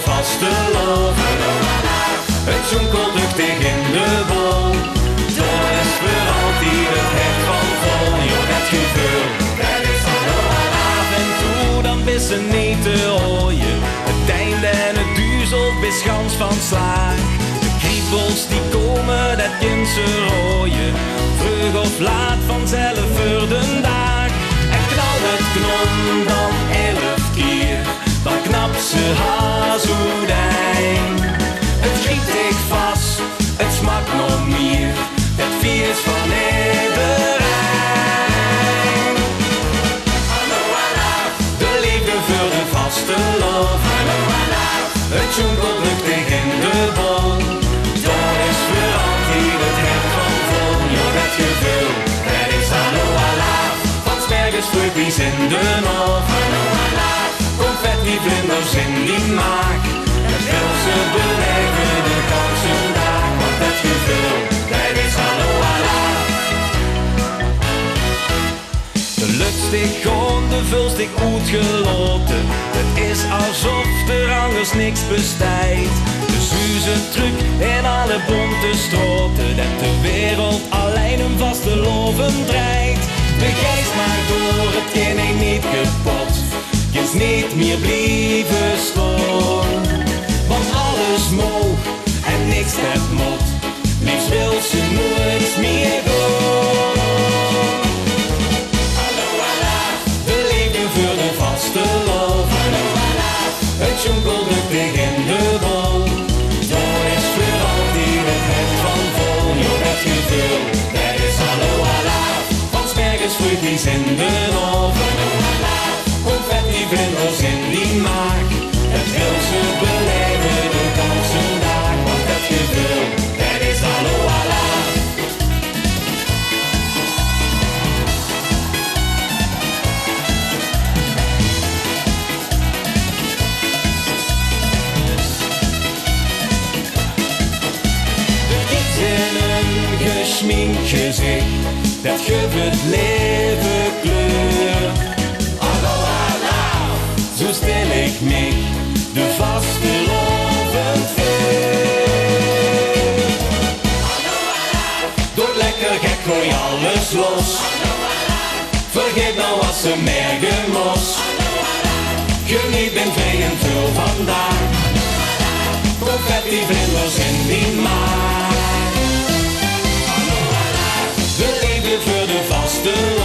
vaste loven. Het jonkelt luchtig in de bol. Dat is voor altijd het hart van vol. Jo, dat gevoel, dat is allemaal af en toe. Dan is ze niet te hooien. Het einde en het duizelt bis gans van slaag. De kriebels die komen, dat kind ze rooien. Vroeg of laat vanzelf voor de dag. En knal het knom dan 11 keer. Dan knapt ze hazoedijn. Het schiet zich vast, het smaakt nog meer. Het vies van iedereen. De liefde voor de vaste lof. Het jonkelt luchtig in de bol. Dat is voor altijd het hart van vol. Jo, dat gevoel, het is hallo Allah. Van 's morgens vroeg is in de nacht. Confetti vlinders in die maak. Het wil ze beleven de ganse dag. Want het gevoel, dat is hallo Allah. De lutstig gewoon, de vulstig uitgeloten. Het is alsof er anders niks bestaat. De zuze truc en alle bonte stroten. Dat de wereld alleen een vaste loven draait. De geest maakt door, het ken ik niet kapot. Je is niet meer blijven staan. Want alles moog en niks het mot. Liefst wil ze nooit meer gaan. De liefde voor de vaste lof. Het jonkelt luchtig in de bol. Dat is voor altijd het hart van vol. Jo, dat gevoel, dat is hallo Allah. Van 's morgens vroeg is in de nacht. Confetti vlinders in die maak. Het wil ze beleven de ganse dag. Want dat gevoel, dat is hallo Allah. De gids in een geschminkt gezicht. Dat geeft het leven kleur. Zo stel ik mij de vaste loven voor. Doe lekker gek, gooi alles los. Vergeet nou wat ze merken mos. Geniet ben vrij en veel vandaag. Confetti vlinders in die maak. De liefde voor de vaste loven.